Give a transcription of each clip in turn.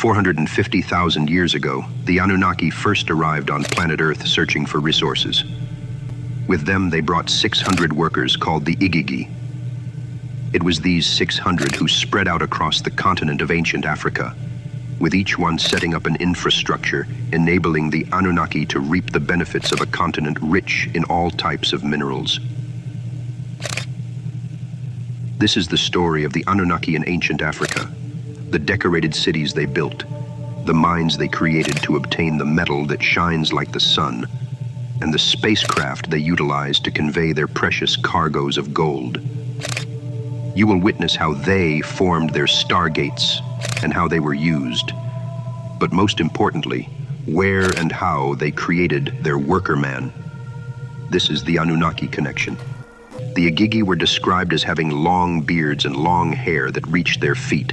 450,000 years ago, the Anunnaki first arrived on planet Earth searching for resources. With them, they brought 600 workers called the Igigi. It was these 600 who spread out across the continent of ancient Africa, with each one setting up an infrastructure enabling the Anunnaki to reap the benefits of a continent rich in all types of minerals. This is the story of the Anunnaki in ancient Africa, the decorated cities they built, the mines they created to obtain the metal that shines like the sun, and the spacecraft they utilized to convey their precious cargoes of gold. You will witness how they formed their stargates and how they were used, but most importantly, where and how they created their worker man. This is the Anunnaki connection. The Igigi were described as having long beards and long hair that reached their feet.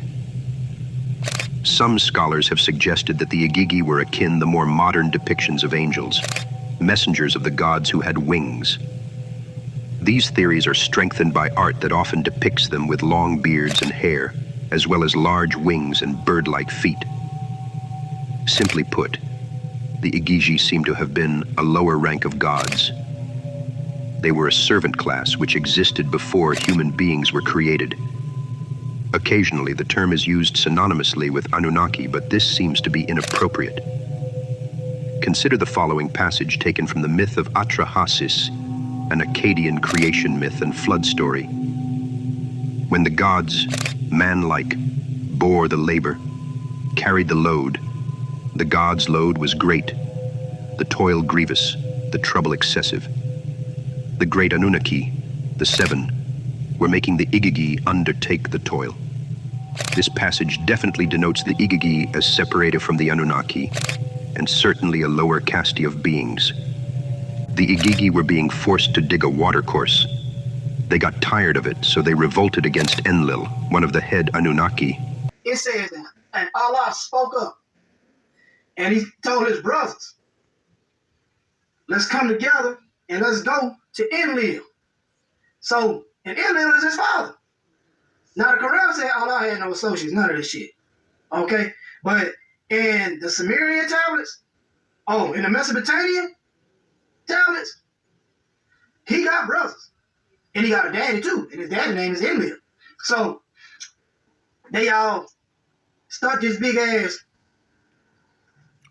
Some scholars have suggested that the Igigi were akin to the more modern depictions of angels, messengers of the gods who had wings. These theories are strengthened by art that often depicts them with long beards and hair, as well as large wings and bird-like feet. Simply put, the Igigi seem to have been a lower rank of gods. They were a servant class which existed before human beings were created. Occasionally, the term is used synonymously with Anunnaki, but this seems to be inappropriate. Consider the following passage taken from the myth of Atrahasis, an Akkadian creation myth and flood story. When the gods, man-like, bore the labor, carried the load, the gods' load was great, the toil grievous, the trouble excessive. The great Anunnaki, the seven, were making the Igigi undertake the toil. This passage definitely denotes the Igigi as separated from the Anunnaki, and certainly a lower caste of beings. The Igigi were being forced to dig a watercourse. They got tired of it, so they revolted against Enlil, one of the head Anunnaki. It says that, and Allah spoke up, and he told his brothers, let's come together and let's go to Enlil. So, and Enlil is his father. Now the Quran said Allah had no associates, none of this shit. Okay? But in the Sumerian tablets, in the Mesopotamian tablets, he got brothers. And he got a daddy too. And his daddy's name is Enlil. So they all start this big ass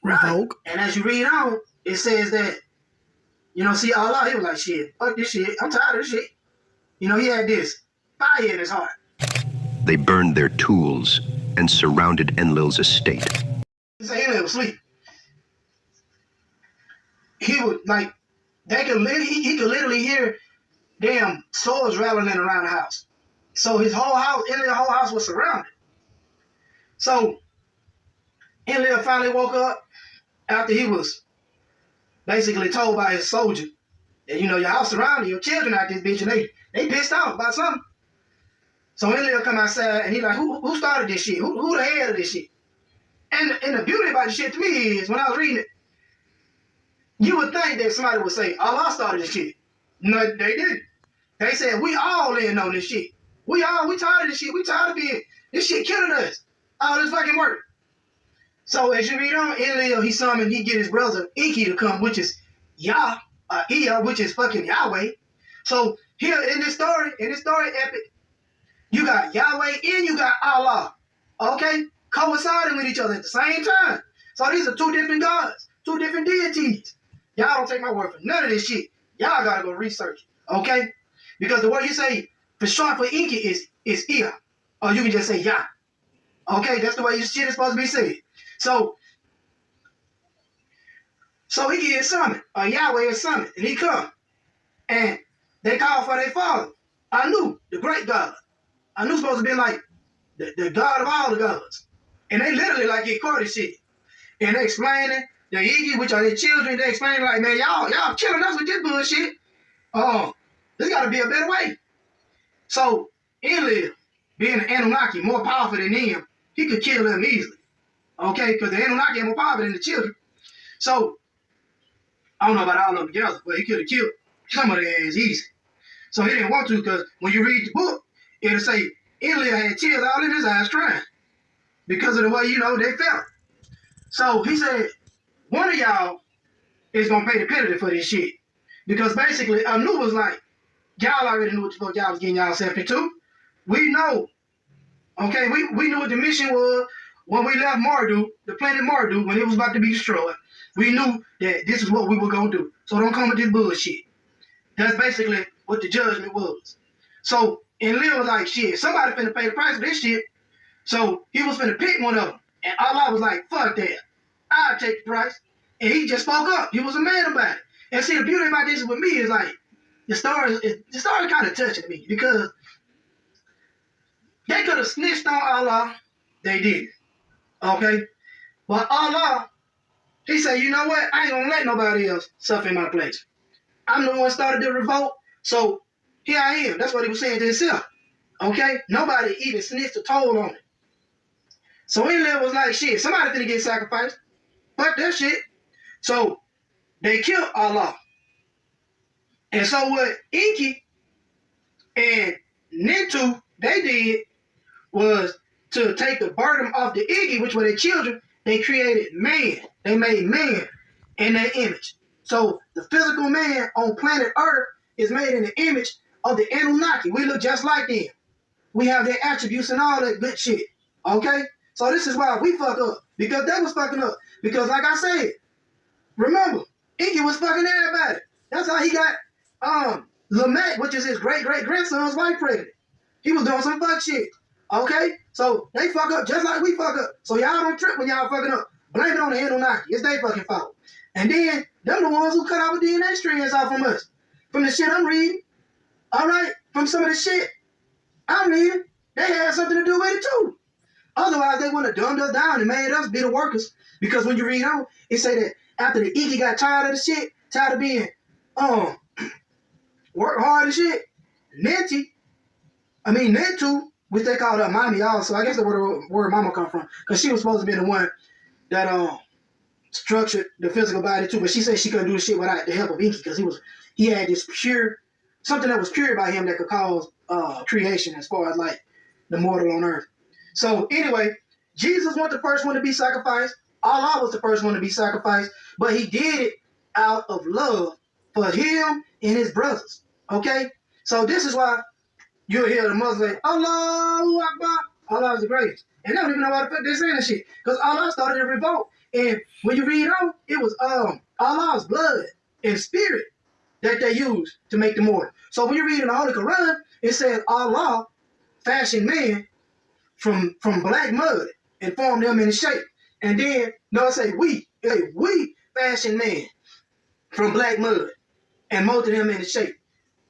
revolt. And as you read on, it says that, see Allah, he was like, shit, fuck this shit. I'm tired of this shit. He had this fire in his heart. They burned their tools and surrounded Enlil's estate. Enlil was asleep. He would he could literally hear damn swords rattling around the house. So his whole house, Enlil's whole house was surrounded. So Enlil finally woke up after he was basically told by his soldier that, your house surrounded, your children out this bitch, and they pissed off about something. So Enlil come outside and he like, who started this shit? Who the head of this shit? And the beauty about the shit to me is, when I was reading it, you would think that somebody would say, Allah started this shit. No, they didn't. They said, we all in on this shit. We tired of this shit. We tired of being, this shit killing us. All this fucking work. So as you read on, Enlil, he get his brother Igigi to come, which is Ea, which is fucking Yahweh. So here in this story epic, you got Yahweh and you got Allah. Okay? Coinciding with each other at the same time. So these are two different gods, two different deities. Y'all don't take my word for none of this shit. Y'all gotta go research it. Okay? Because the word you say for short for Igigi is Ea. Or you can just say Yah. Okay? That's the way your shit is supposed to be said. So Igigi is summoned, or Yahweh is summoned, and he come. And they call for their father, Anu, the great God. Anu's supposed to be like the God of all the gods. And they literally get caught in shit. And they explaining, the Igigi, which are their children, they explaining like, man, y'all killing us with this bullshit. There's gotta be a better way. So Enlil, being an Anunnaki, more powerful than them, he could kill them easily. Okay, because the Anunnaki are more powerful than the children. So, I don't know about all of them together, but he could have killed some of their ass easy. So he didn't want to, because when you read the book, it'll say Enlil had tears all in his eyes crying. because of the way, they felt. So he said, one of y'all is going to pay the penalty for this shit. Because basically, Anu was like, y'all already knew what the fuck y'all was getting yourself into. We know. Okay, we knew what the mission was when we left Marduk, the planet Marduk, when it was about to be destroyed. We knew that this is what we were going to do. So don't come with this bullshit. That's basically what the judgment was. So Enlil was like, shit, somebody finna pay the price for this shit. So he was finna pick one of them. And Allah was like, fuck that. I'll take the price. And he just spoke up. He was a man about it. And see, the beauty about this with me is like, the story kind of touching me because they could have snitched on Allah. They did. Okay? But Allah, he said, you know what? I ain't going to let nobody else suffer in my place. I'm the one started the revolt. So here I am. That's what he was saying to himself. Okay? Nobody even snitched or told on it. So Enlil was like, shit, somebody finna get sacrificed. Fuck that shit. So they killed Allah. And so what Igigi and Nintu, they did was to take the burden off the Igigi, which were their children. They created man. They made man in their image. So the physical man on planet Earth is made in the image of the Annunaki. We look just like them. We have their attributes and all that good shit. Okay? So this is why we fuck up. Because they was fucking up. Because like I said, remember, Igigi was fucking everybody. That's how he got Lamech, which is his great-great-grandson's wife, pregnant. He was doing some fuck shit. Okay? So they fuck up just like we fuck up. So y'all don't trip when y'all fucking up. Blame it on the Anunnaki. It's their fucking fault. And then, them the ones who cut our DNA strands off from us. From the shit I'm reading. Alright? From some of the shit I'm reading. They had something to do with it too. Otherwise, they would have dumbed us down and made us be the workers. Because when you read on, it say that after the Igigi got tired of the shit, tired of being, work hard and shit, Nintu, which they called her mommy also. I guess that's where the word mama come from. Because she was supposed to be the one that structured the physical body too. But she said she couldn't do the shit without the help of Igigi because he had this something that was pure by him that could cause creation as far as like the mortal on earth. So anyway, Jesus was the first one to be sacrificed. Allah was the first one to be sacrificed. But he did it out of love for him and his brothers. Okay? So this is why you'll hear the Muslims say, Allahu Akbar. Allah is the greatest. And they don't even know why the fuck they're saying that shit. Because Allah started a revolt. And when you read on, it was Allah's blood and spirit that they used to make the mortal. So when you read in the Holy Quran, it says Allah fashioned man from black mud and formed them in shape. And then, no, it say we fashioned man from black mud and molded him in shape.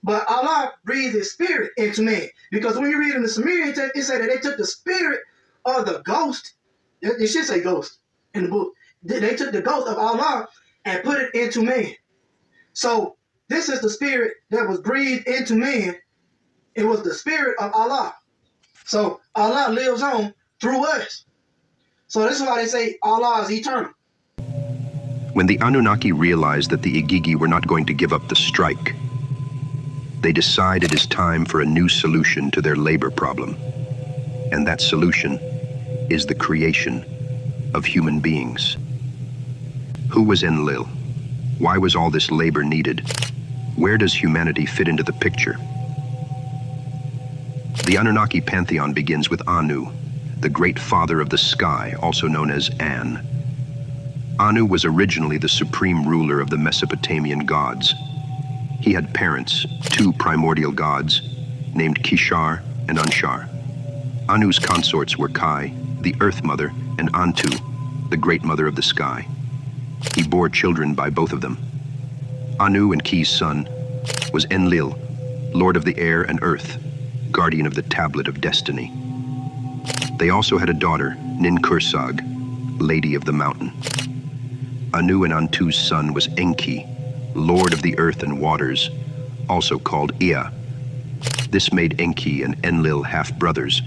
But Allah breathed his spirit into man. Because when you read in the Sumerian text, it said that they took the spirit of the ghost. It should say ghost in the book. They took the ghost of Allah and put it into man. So this is the spirit that was breathed into man. It was the spirit of Allah. So Allah lives on through us. So this is why they say Allah is eternal. When the Anunnaki realized that the Igigi were not going to give up the strike, they decide it is time for a new solution to their labor problem. And that solution is the creation of human beings. Who was Enlil? Why was all this labor needed? Where does humanity fit into the picture? The Anunnaki pantheon begins with Anu, the great father of the sky, also known as An. Anu was originally the supreme ruler of the Mesopotamian gods. He had parents, two primordial gods, named Kishar and Anshar. Anu's consorts were Kai, the Earth Mother, and Antu, the Great Mother of the Sky. He bore children by both of them. Anu and Ki's son was Enlil, Lord of the Air and Earth, guardian of the Tablet of Destiny. They also had a daughter, Ninkursag, Lady of the Mountain. Anu and Antu's son was Enki, Lord of the Earth and Waters, also called Ea. This made Enki and Enlil half-brothers,